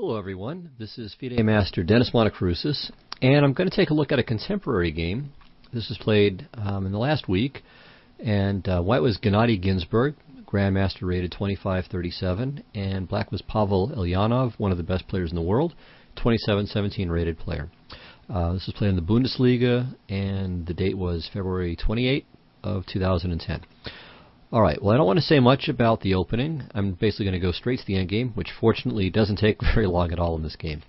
Hello everyone, this is FIDE Master Dennis Monokroussos, and I'm going to take a look at a contemporary game. This was played in the last week, and white was Gennady Ginsburg, Grandmaster rated 2537, and black was Pavel Elyanov, one of the best players in the world, 2717 rated player. This was played in the Bundesliga, and the date was February 28 of 2010. Alright, well I don't want to say much about the opening. I'm basically going to go straight to the end game, which fortunately doesn't take very long at all in this game.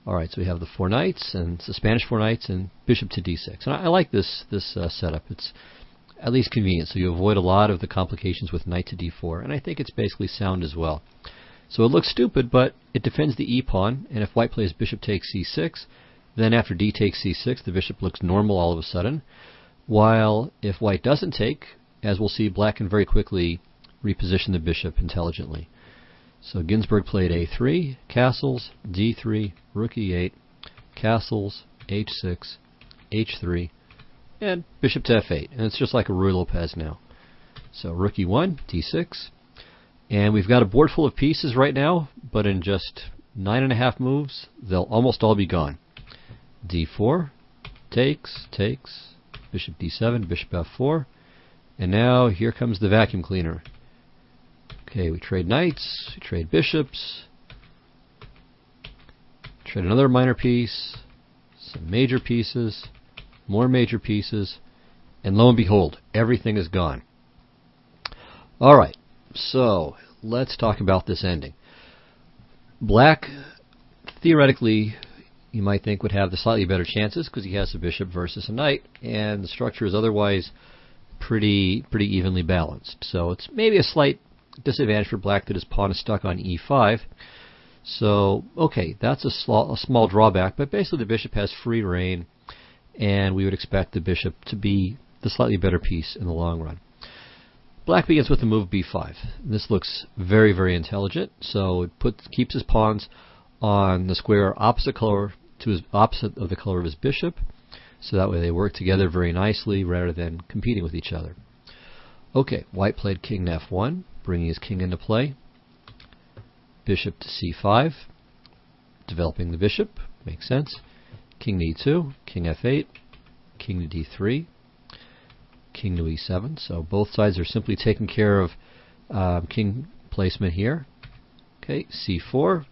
Alright, so we have the four knights, and it's the Spanish four knights, and bishop to d6. And I like this setup. It's at least convenient, so you avoid a lot of the complications with knight to d4, and I think it's basically sound as well. So it looks stupid, but it defends the e-pawn, and if white plays bishop takes c6, then after d takes c6, the bishop looks normal all of a sudden. While if white doesn't take, as we'll see, black can very quickly reposition the bishop intelligently. So Ginsburg played a3, castles, d3, rook e8, castles, h6, h3, and bishop to f8. And it's just like a Ruy Lopez now. So rook e1, d6, and we've got a board full of pieces right now, but in just 9.5 moves, they'll almost all be gone. d4, takes, bishop d7, bishop f4, and now here comes the vacuum cleaner. Okay, we trade knights, we trade bishops, trade another minor piece, some major pieces, more major pieces, and lo and behold, everything is gone. Alright, so let's talk about this ending. Black, theoretically, you might think would have the slightly better chances because he has a bishop versus a knight, and the structure is otherwise pretty evenly balanced. So it's maybe a slight disadvantage for black that his pawn is stuck on e5. So, okay, that's a small drawback, but basically the bishop has free reign, and we would expect the bishop to be the slightly better piece in the long run. Black begins with the move b5. This looks very intelligent, so it keeps his pawns on the square opposite of the color of his bishop, so that way they work together very nicely rather than competing with each other. Okay, white played king to f1, bringing his king into play. Bishop to c5, developing the bishop, makes sense. King to e2, king f8, king to d3, king to e7. So both sides are simply taking care of king placement here. Okay, c4.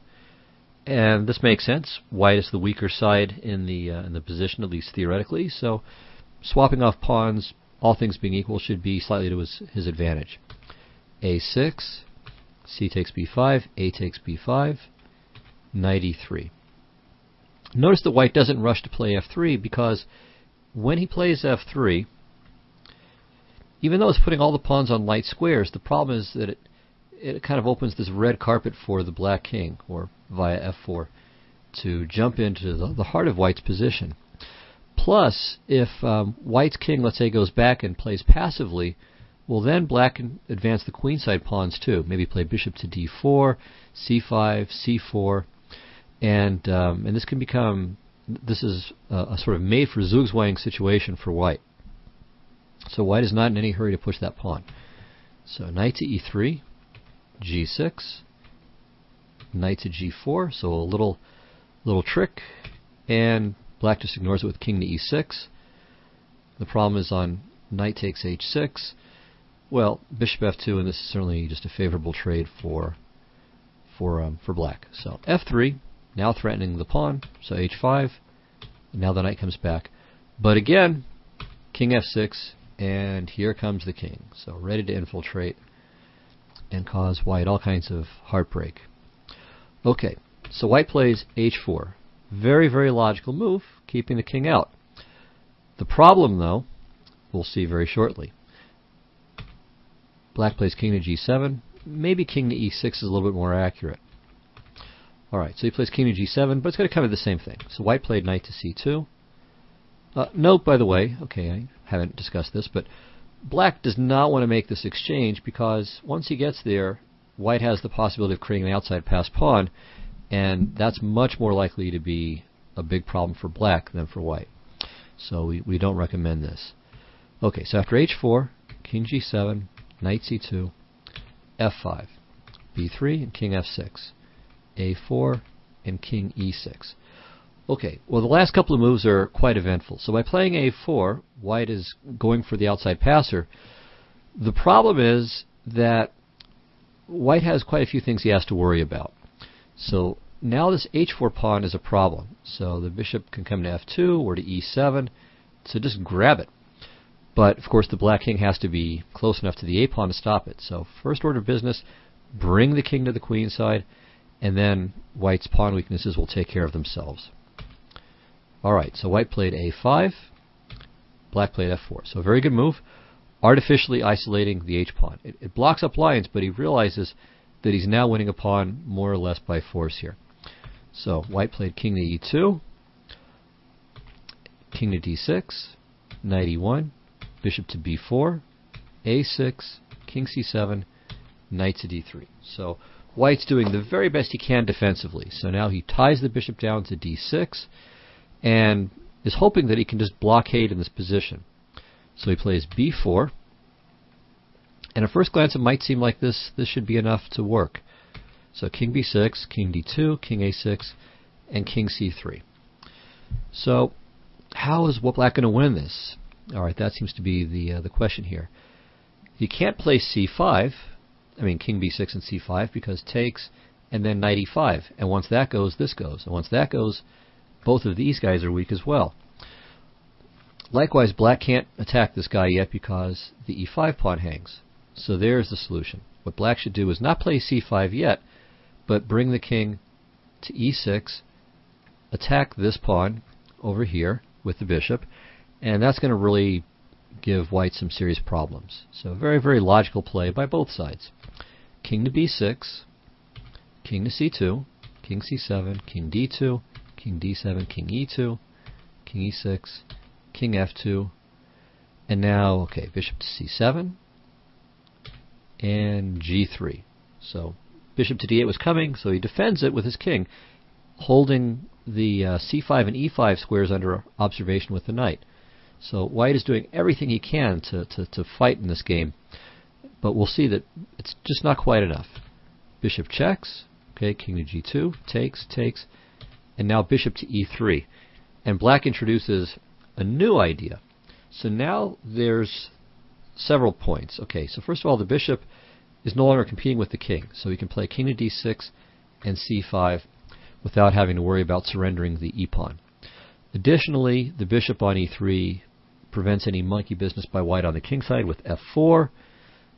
And this makes sense. White is the weaker side in the position, at least theoretically. So swapping off pawns, all things being equal, should be slightly to his advantage. a6, c takes b5, a takes b5, knight e3. Notice that white doesn't rush to play f3 because when he plays f3, even though it's putting all the pawns on light squares, the problem is that it kind of opens this red carpet for the black king, or via f4, to jump into the heart of white's position. Plus, if white's king, let's say, goes back and plays passively, well then black can advance the queenside pawns too. Maybe play bishop to d4, c5, c4, and this can become, this is a sort of made for Zugzwang situation for white. So white is not in any hurry to push that pawn. So knight to e3, g6, knight to g4, so a little trick, and black just ignores it with king to e6. The problem is on knight takes h6. Well, bishop f2, and this is certainly just a favorable trade for black. So f3, now threatening the pawn, so h5, and now the knight comes back. But again, king f6, and here comes the king, so ready to infiltrate and cause white all kinds of heartbreak. Okay, so white plays h4. Very logical move, keeping the king out. The problem, though, we'll see very shortly. Black plays king to g7. Maybe king to e6 is a little bit more accurate. Alright, so he plays king to g7, but it's going to come to the same thing. So white played knight to c2. Note, by the way, okay, I haven't discussed this, but black does not want to make this exchange because once he gets there, white has the possibility of creating an outside pass pawn, and that's much more likely to be a big problem for black than for white. So we don't recommend this. Okay, so after h4, king g7, knight c2, f5. b3 and king f6, a4 and king e6. Okay, well the last couple of moves are quite eventful. So by playing a4, white is going for the outside passer. The problem is that white has quite a few things he has to worry about. So now this h4 pawn is a problem. So the bishop can come to f2 or to e7, so just grab it. But of course the black king has to be close enough to the a pawn to stop it. So first order of business, bring the king to the queen side, and then white's pawn weaknesses will take care of themselves. Alright, so white played a5, black played f4. So a very good move, artificially isolating the h-pawn. It blocks up lines, but he realizes that he's now winning a pawn more or less by force here. So white played king to e2, king to d6, knight e1, bishop to b4, a6, king c7, knight to d3. So white's doing the very best he can defensively. So now he ties the bishop down to d6 and is hoping that he can just blockade in this position. So he plays b4, and at first glance it might seem like this should be enough to work. So king b6, king d2, king a6, and king c3. So how is black going to win this? Alright, that seems to be the question here. He can't play c5, king b6 and c5, because takes and then knight e5. And once that goes, this goes. And once that goes, both of these guys are weak as well. Likewise, black can't attack this guy yet because the e5 pawn hangs. So there's the solution. What black should do is not play c5 yet, but bring the king to e6, attack this pawn over here with the bishop, and that's going to really give white some serious problems. So very, very logical play by both sides. King to b6, king to c2, king c7, king d2, king d7, king e2, king e6, king f2, and now, okay, bishop to c7, and g3. So bishop to d8 was coming, so he defends it with his king, holding the c5 and e5 squares under observation with the knight. So white is doing everything he can to fight in this game, but we'll see that it's just not quite enough. Bishop checks, okay, king to g2, takes, and now bishop to e3. And black introduces a new idea. So now there's several points. Okay, so first of all, the bishop is no longer competing with the king, so he can play king to d6 and c5 without having to worry about surrendering the e-pawn. Additionally, the bishop on e3 prevents any monkey business by white on the king side with f4,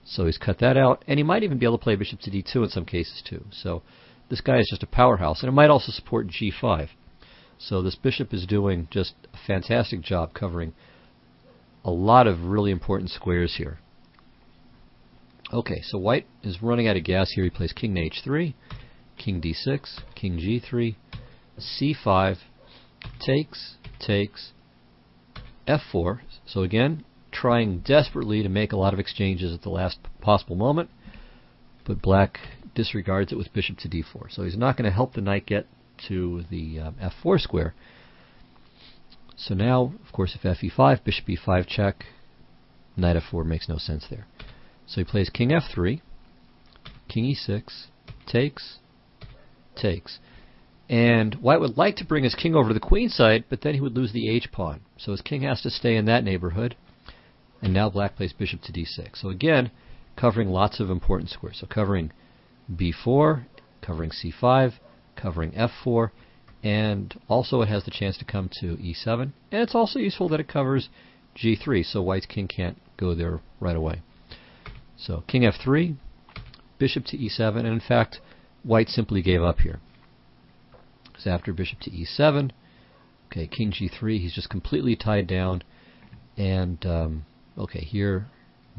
so he's cut that out, and he might even be able to play bishop to d2 in some cases too. So this guy is just a powerhouse, and it might also support g5. So this bishop is doing just a fantastic job covering a lot of really important squares here. Okay, so white is running out of gas here. He plays king to h3, king d6, king g3, c5, takes, f4. So again, trying desperately to make a lot of exchanges at the last possible moment, but black disregards it with bishop to d4. So he's not going to help the knight get to the f4 square. So now, of course, if f e5, bishop e5 check, knight f4 makes no sense there. So he plays king f3, king e6, takes, and white would like to bring his king over to the queen side, but then he would lose the h-pawn. So his king has to stay in that neighborhood, and now black plays bishop to d6. So again, covering lots of important squares. So covering b4, covering c5, covering f4, and also it has the chance to come to e7, and it's also useful that it covers g3, so white's king can't go there right away. So king f3, bishop to e7, and in fact white simply gave up here. So after bishop to e7, okay, king g3, he's just completely tied down, and okay, here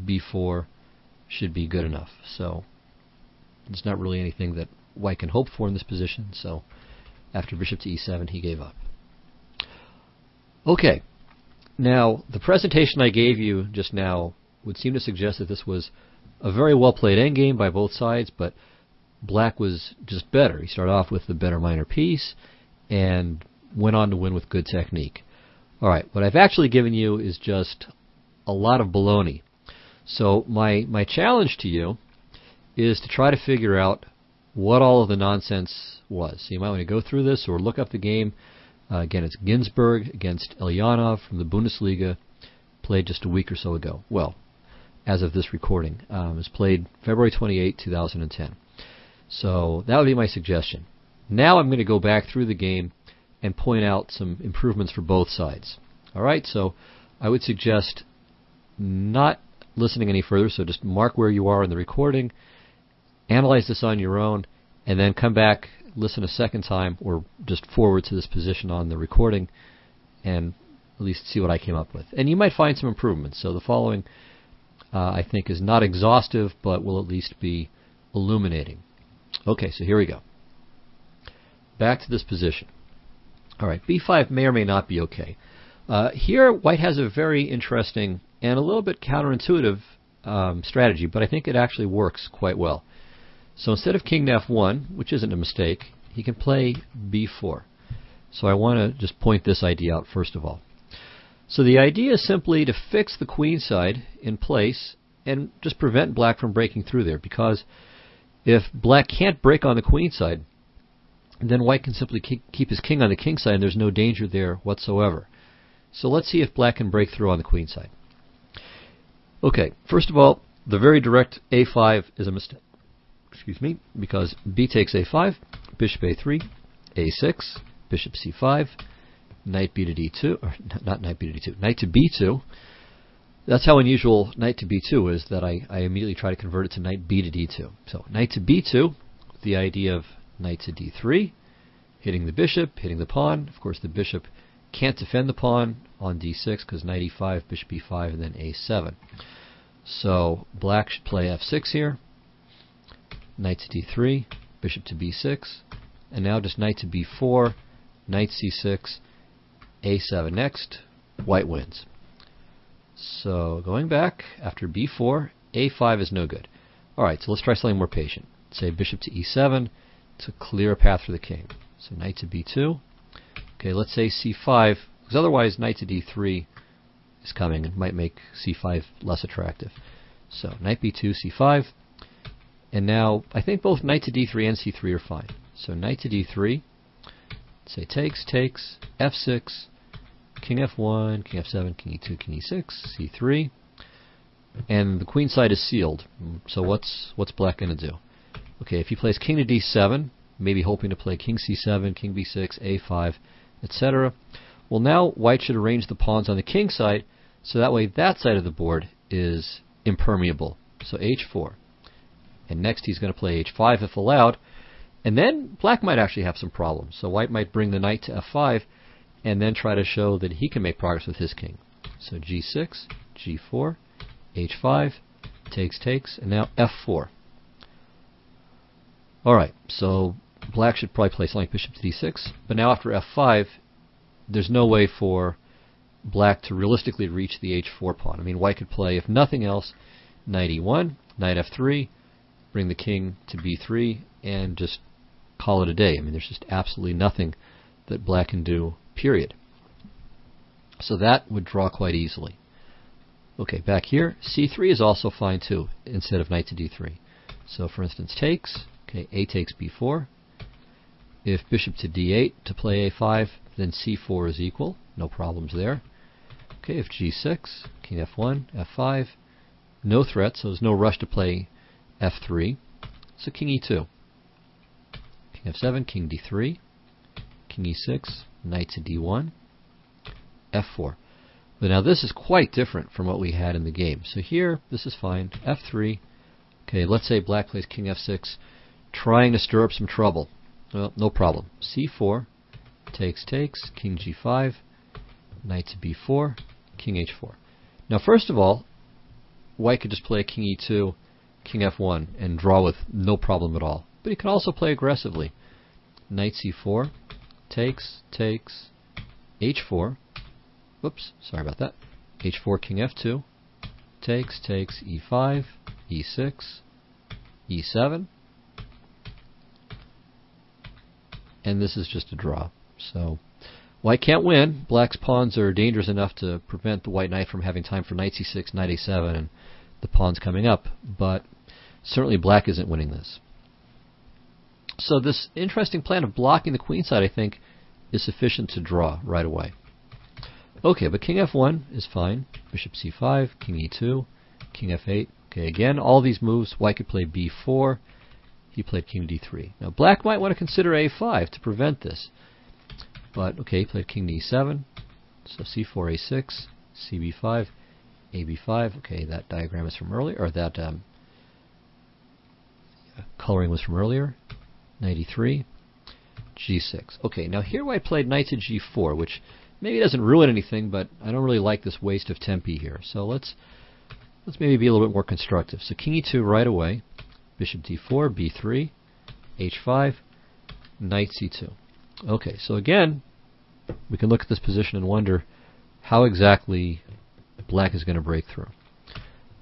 b4 should be good enough. So there's not really anything that white can hope for in this position, so after bishop to e7 he gave up. Okay, now the presentation I gave you just now would seem to suggest that this was a very well played endgame by both sides, but black was just better. He started off with the better minor piece and went on to win with good technique. Alright, what I've actually given you is just a lot of baloney. So my challenge to you is to try to figure out what all of the nonsense was. So you might want to go through this or look up the game. Again, it's Ginsburg against Elyanov from the Bundesliga, played just a week or so ago. Well, as of this recording, it was played February 28, 2010. So that would be my suggestion. Now I'm going to go back through the game and point out some improvements for both sides. All right, so I would suggest not listening any further, so just mark where you are in the recording, analyze this on your own, and then come back, listen a second time, or just forward to this position on the recording, and at least see what I came up with. And you might find some improvements. So the following, I think, is not exhaustive, but will at least be illuminating. Okay, so here we go. Back to this position. All right, b5 may or may not be okay. Here, white has a very interesting and a little bit counterintuitive strategy, but I think it actually works quite well. So instead of king to f1, which isn't a mistake, he can play b4. So I want to just point this idea out first of all. So the idea is simply to fix the queen side in place and just prevent black from breaking through there, because if black can't break on the queen side, then white can simply keep his king on the king side and there's no danger there whatsoever. So let's see if black can break through on the queen side. Okay, first of all, the very direct a5 is a mistake. Excuse me, because b takes a5, bishop a3, a6, bishop c5, knight b to d2, or not knight b to d2, knight to b2. That's how unusual knight to b2 is, that I immediately try to convert it to knight b to d2. So knight to b2, the idea of knight to d3, hitting the bishop, hitting the pawn. Of course, the bishop can't defend the pawn on d6 because knight e5, bishop e5, and then a7. So black should play f6 here. Knight to d3, bishop to b6, and now just knight to b4, knight c6, a7 next. White wins. So going back, after b4, a5 is no good. Alright, so let's try something more patient. Say bishop to e7 to clear a path for the king. So knight to b2. Okay, let's say c5, because otherwise knight to d3 is coming and might make c5 less attractive. So knight b2, c5. And now I think both knight to d3 and c3 are fine. So knight to d3, say takes, f6, king f1, king f7, king e2, king e6, c3. And the queen side is sealed. So what's black going to do? Okay, if he plays king to d7, maybe hoping to play king c7, king b6, a5, etc. Well, now white should arrange the pawns on the king side, so that way that side of the board is impermeable. So h4. And next he's going to play h5 if allowed. And then black might actually have some problems. So white might bring the knight to f5 and then try to show that he can make progress with his king. So g6, g4, h5, takes, and now f4. Alright, so black should probably play something like bishop to d6, but now after f5, there's no way for black to realistically reach the h4 pawn. I mean, white could play, if nothing else, knight e1, knight f3, bring the king to b3, and just call it a day. I mean, there's just absolutely nothing that black can do, period. So that would draw quite easily. Okay, back here, c3 is also fine too, instead of knight to d3. So for instance, takes, okay, a takes b4. If bishop to d8 to play a5, then c4 is equal, no problems there. Okay, if g6, king f1, f5, no threat, so there's no rush to play f3. So king e2, king f7, king d3, king e6, knight to d1, f4. But now this is quite different from what we had in the game. So here, this is fine, f3. Okay, let's say black plays king f6, trying to stir up some trouble. Well, no problem. c4, takes, king g5, knight to b4, king h4. Now first of all, white could just play king e2, king f1, and draw with no problem at all. But he can also play aggressively. Knight c4, takes, h4. Whoops, sorry about that. h4, king f2, takes, e5, e6, e7. And this is just a draw. So white can't win. Black's pawns are dangerous enough to prevent the white knight from having time for knight c6, knight a7, and the pawns coming up. But certainly black isn't winning this. So this interesting plan of blocking the queenside, I think, is sufficient to draw right away. Okay, but king f1 is fine. Bishop c5, king e2, king f8. Okay, again, all these moves, white could play b4. He played king d3. Now, black might want to consider a5 to prevent this. But, okay, he played king d7. So c4, a6, cb5, ab5. Okay, that diagram is from earlier, or that coloring was from earlier. Knight e3, g6. Okay, now here white played knight to g4, which maybe doesn't ruin anything, but I don't really like this waste of tempi here. So let's maybe be a little bit more constructive. So king e2 right away, bishop d4, b3, h5, knight c2. Okay, so again, we can look at this position and wonder how exactly black is going to break through.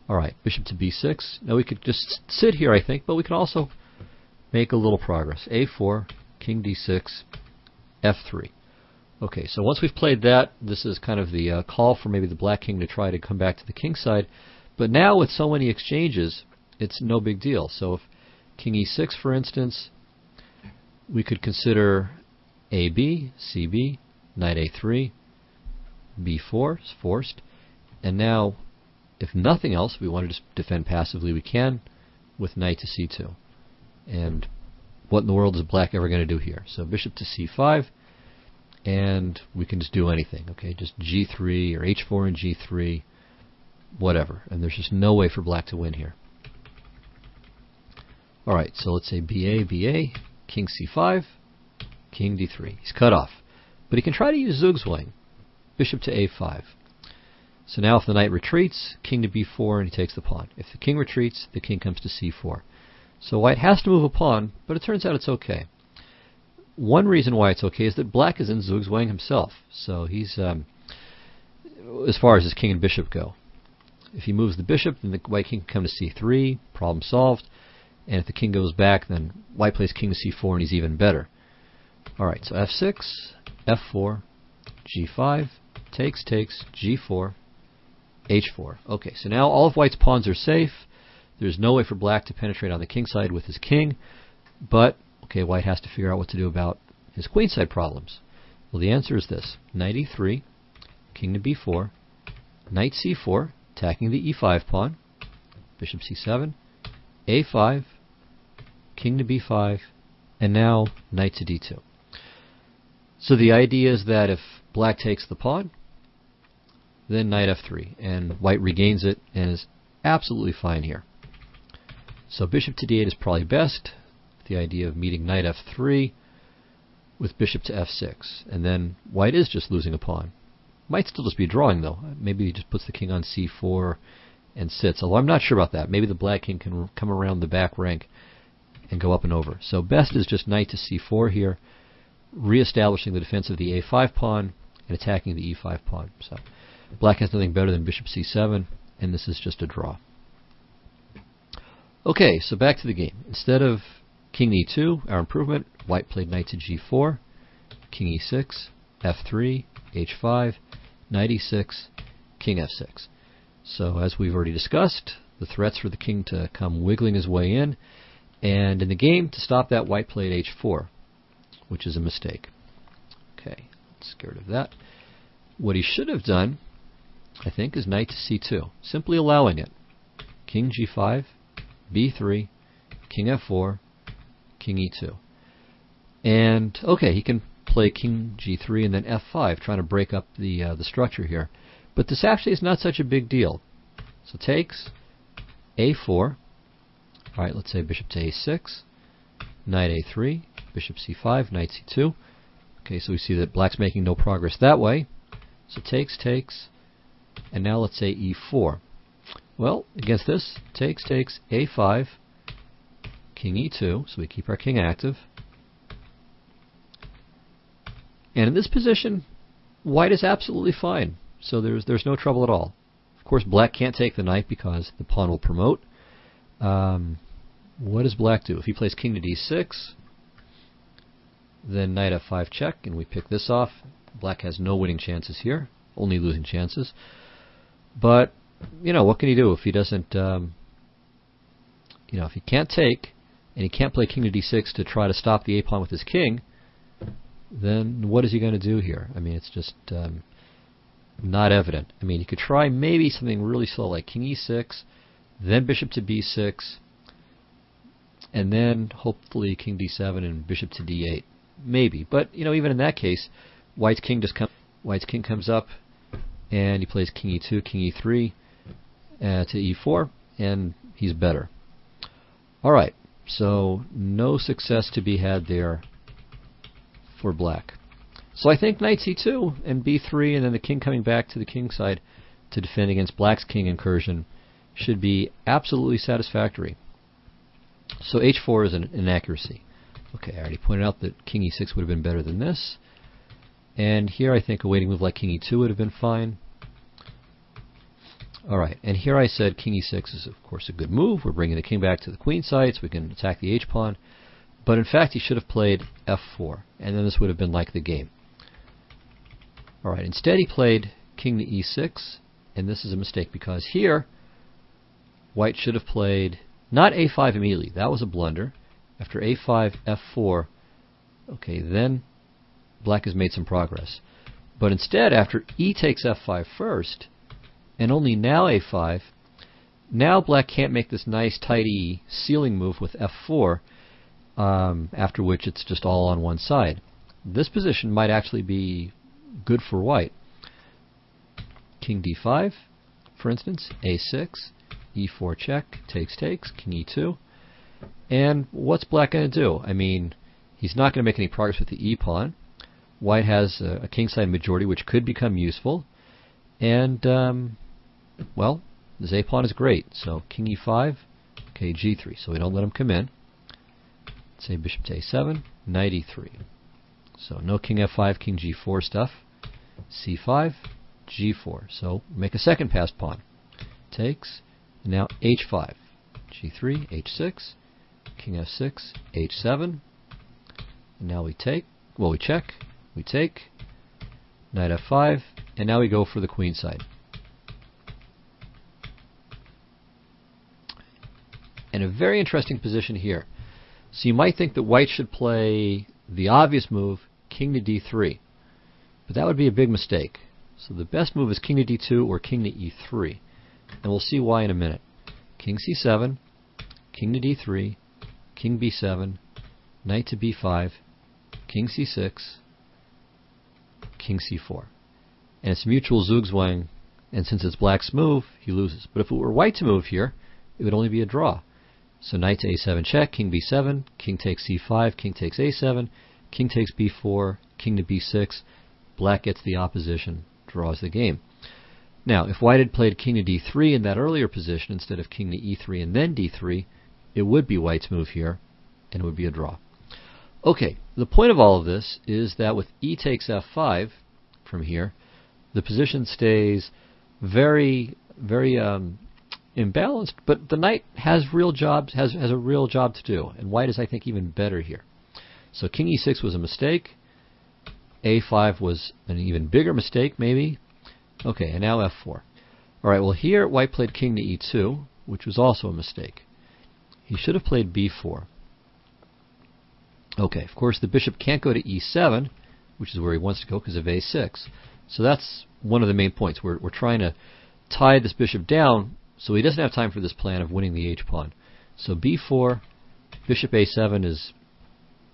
All right, bishop to b6. Now we could just sit here, I think, but we can also make a little progress. a4, king d6, f3. Okay, so once we've played that, this is kind of the call for maybe the black king to try to come back to the king side. But now with so many exchanges, it's no big deal. So if king e6, for instance, we could consider ab, cb, knight a3, b4 is forced. And now, if nothing else, we want to just defend passively, we can with knight to c2. And what in the world is black ever going to do here? So bishop to c5, and we can just do anything. Okay, just g3 or h4 and g3, whatever. And there's just no way for black to win here. All right, so let's say ba, king c5, king d3. He's cut off. But he can try to use Zugzwang, bishop to a5. So now if the knight retreats, king to b4, and he takes the pawn. If the king retreats, the king comes to c4. So white has to move a pawn, but it turns out it's okay. One reason why it's okay is that black is in Zugzwang himself. So he's, as far as his king and bishop go. If he moves the bishop, then the white king can come to c3, problem solved. And if the king goes back, then white plays king to c4, and he's even better. All right, so f6, f4, g5, takes, g4, h4. Okay, so now all of white's pawns are safe. There's no way for black to penetrate on the king side with his king. But, okay, white has to figure out what to do about his queenside problems. Well, the answer is this. Knight e3, king to b4, knight c4, attacking the e5 pawn, bishop c7, a5, king to b5, and now knight to d2. So the idea is that if black takes the pawn, then knight f3, and white regains it and is absolutely fine here. So bishop to d8 is probably best. The idea of meeting knight f3 with bishop to f6, and then white is just losing a pawn. Might still just be drawing though. Maybe he just puts the king on c4 and sits, although I'm not sure about that. Maybe the black king can come around the back rank and go up and over. So best is just knight to c4 here, reestablishing the defense of the a5 pawn and attacking the e5 pawn. So black has nothing better than bishop c7, and this is just a draw. Okay, so back to the game. Instead of king e2, our improvement, white played knight to g4, king e6, f3, h5, knight e6, king f6. So as we've already discussed, the threats for the king to come wiggling his way in, and in the game, to stop that, white played h4, which is a mistake. Okay, let's get rid of that. What he should have done, I think, is knight to c2, simply allowing it. King g5, b3, king f4, king e2. And, okay, he can play king g3 and then f5, trying to break up the structure here. But this actually is not such a big deal. So takes, a4, all right, let's say bishop to a6, knight a3, bishop c5, knight c2. Okay, so we see that black's making no progress that way. So takes, and now let's say e4. Well, against this, takes, a5, king e2, so we keep our king active. And in this position, white is absolutely fine. So there's no trouble at all. Of course, black can't take the knight because the pawn will promote. What does black do? If he plays king to d6, then knight f5 check, and we pick this off. Black has no winning chances here, only losing chances. But, you know, what can he do if he doesn't if he can't take, and he can't play king to d6 to try to stop the a-pawn with his king, then what is he going to do here? I mean, it's just not evident. I mean, he could try maybe something really slow like king e6, then bishop to b6, and then hopefully king d7 and bishop to d8. Maybe. But, even in that case, White's king comes up, and he plays king e2, king e3 to e4, and he's better. Alright, so no success to be had there for black. So I think knight c2 and b3, and then the king coming back to the king side to defend against black's king incursion should be absolutely satisfactory. So h4 is an inaccuracy. Okay, I already pointed out that king e6 would have been better than this. And here I think a waiting move like king e2 would have been fine. Alright, and here I said king e6 is of course a good move. We're bringing the king back to the queen side so we can attack the h-pawn. But in fact he should have played f4, and then this would have been like the game. Alright, instead he played king to e6, and this is a mistake because here White should have played not a5 immediately. That was a blunder. After a5, f4, okay, then black has made some progress. But instead, after e takes f5 first, and only now a5, now black can't make this nice, tidy ceiling move with f4, after which it's just all on one side. This position might actually be good for White. King d5, for instance, a6, e4 check, takes, king e2. And what's black going to do? I mean, he's not going to make any progress with the e-pawn. White has a kingside majority, which could become useful. And, well, this a-pawn is great. So king e5, okay, g3. So we don't let him come in. Say bishop to a7, knight e3. So no king f5, king g4 stuff. c5, g4. So make a second passed pawn. Takes. And now h5, g3, h6, king f6, h7. And now we take. Well, we check. We take. Knight f5. And now we go for the queen side. And a very interesting position here. So you might think that White should play the obvious move, king to d3. But that would be a big mistake. So the best move is king to d2 or king to e3. And we'll see why in a minute. King c7, king to d3, king b7, knight to b5, king c6, king c4. And it's mutual Zugzwang, and since it's black's move, he loses. But if it were White to move here, it would only be a draw. So knight to a7 check, king b7, king takes c5, king takes a7, king takes b4, king to b6. Black gets the opposition, draws the game. Now, if White had played king to d3 in that earlier position instead of king to e3 and then d3, it would be White's move here, and it would be a draw. Okay, the point of all of this is that with e takes f5 from here, the position stays very, very imbalanced, but the knight has real jobs, has a real job to do, and White is, I think, even better here. So king e6 was a mistake. a5 was an even bigger mistake, maybe. Okay, and now f4. Alright, well here White played king to e2, which was also a mistake. He should have played b4. Okay, of course the bishop can't go to e7, which is where he wants to go because of a6. So that's one of the main points. We're trying to tie this bishop down so he doesn't have time for this plan of winning the h-pawn. So b4, bishop a7 is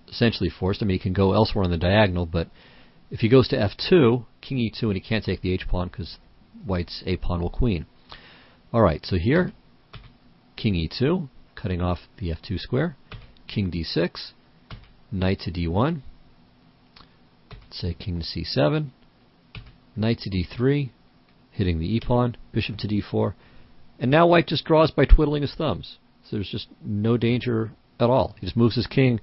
essentially forced. I mean, he can go elsewhere on the diagonal, but if he goes to f2, king e2, and he can't take the h-pawn because White's a-pawn will queen. Alright, so here, king e2, cutting off the f2 square, king d6, knight to d1, say king to c7, knight to d3, hitting the e-pawn, bishop to d4, and now White just draws by twiddling his thumbs. So there's just no danger at all. He just moves his king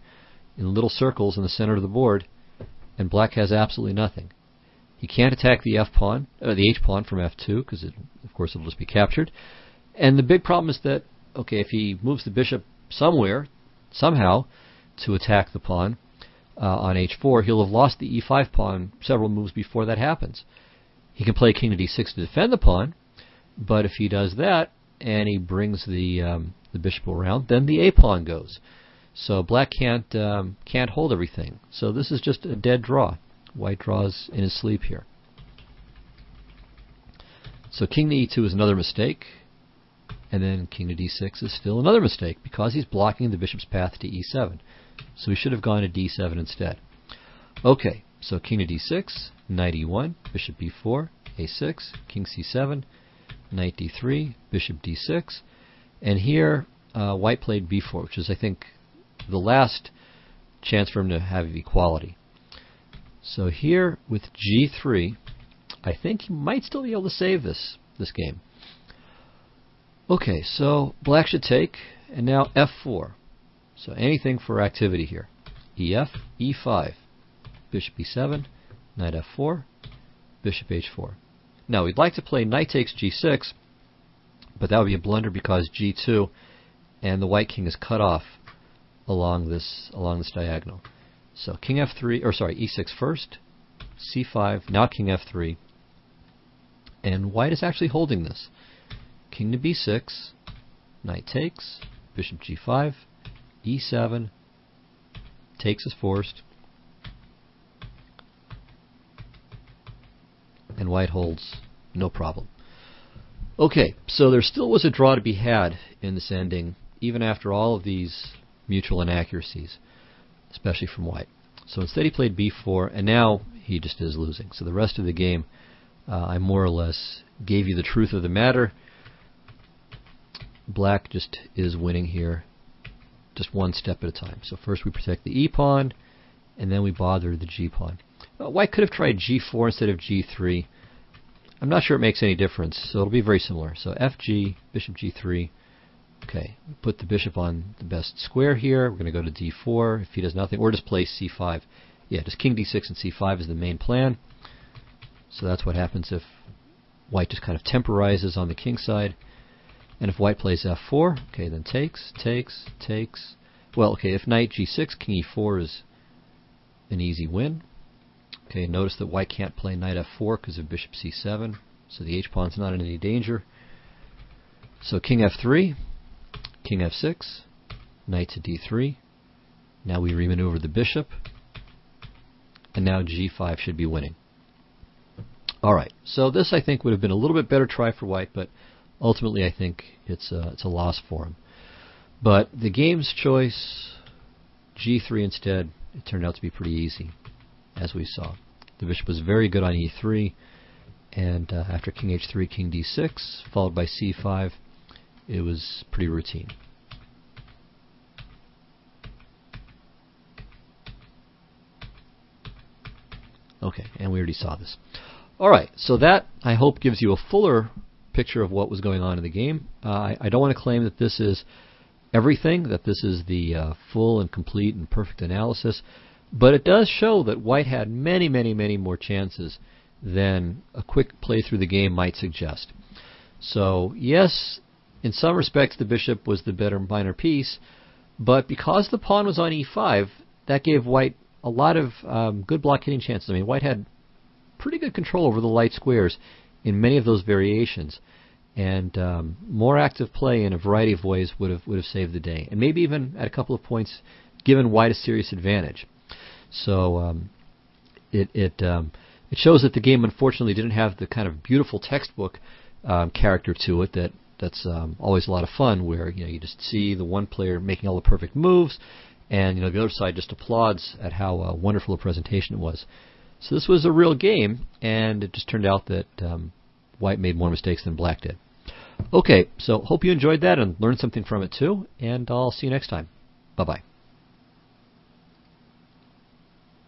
in little circles in the center of the board, and Black has absolutely nothing. He can't attack the f-pawn, the h-pawn from f2, because of course it'll just be captured. And the big problem is that, okay, if he moves the bishop somewhere, somehow, to attack the pawn on h4, he'll have lost the e5 pawn several moves before that happens. He can play king to d6 to defend the pawn, but if he does that, and he brings the the bishop around, then the a pawn goes. So black can't hold everything. So this is just a dead draw. White draws in his sleep here. So king to e2 is another mistake, and then king to d6 is still another mistake because he's blocking the bishop's path to e7. So he should have gone to d7 instead. Okay, so king to d6, knight e1, bishop b4, a6, king c7, knight d3, bishop d6, and here white played b4, which is, I think, the last chance for him to have equality. So here with g3, I think he might still be able to save this game. Okay, so black should take, and now f4. So anything for activity here. ef, e5, bishop e7, knight f4, bishop h4. Now we'd like to play knight takes g6, but that would be a blunder because g2 and the white king is cut off along this diagonal. So king f3, or sorry, e6 first, c5, now king f3, and white is actually holding this. King to b6, knight takes, bishop g5, e7, takes is forced, and white holds no problem. Okay, so there still was a draw to be had in this ending, even after all of these mutual inaccuracies, especially from white. So instead he played b4, and now he just is losing. So the rest of the game, I more or less gave you the truth of the matter. Black just is winning here, just one step at a time. So first we protect the e-pawn, and then we bother the g-pawn. White could have tried g4 instead of g3. I'm not sure it makes any difference, so it'll be very similar. So fg, bishop g3. Okay, we put the bishop on the best square here. We're going to go to d4 if he does nothing, or just play c5. Yeah, just king d6 and c5 is the main plan. So that's what happens if white just kind of temporizes on the king side. And if white plays f4, okay, then takes. Well, okay, if knight g6, king e4 is an easy win. Okay, notice that white can't play knight f4 because of bishop c7, so the h-pawn's not in any danger. So king f3, king f6, knight to d3. Now we remaneuver the bishop, and now g5 should be winning. Alright, so this I think would have been a little bit better try for white, but ultimately I think it's a loss for him. But the game's choice, g3 instead, it turned out to be pretty easy, as we saw. The bishop was very good on e3, and after king h3, king d6, followed by c5, it was pretty routine. Okay, and we already saw this. Alright, so that, I hope, gives you a fuller picture of what was going on in the game. I don't want to claim that this is everything, that this is the full and complete and perfect analysis, but it does show that white had many more chances than a quick play through the game might suggest. So, yes, in some respects the bishop was the better minor piece, but because the pawn was on e5, that gave white a lot of good block-hitting chances. I mean, white had pretty good control over the light squares in many of those variations, and more active play in a variety of ways would have saved the day, and maybe even at a couple of points given white a serious advantage. So it shows that the game unfortunately didn't have the kind of beautiful textbook character to it that's always a lot of fun, where you just see the one player making all the perfect moves, and the other side just applauds at how wonderful a presentation it was. So this was a real game, and it just turned out that white made more mistakes than black did. Okay, so hope you enjoyed that and learned something from it too, and I'll see you next time. Bye-bye.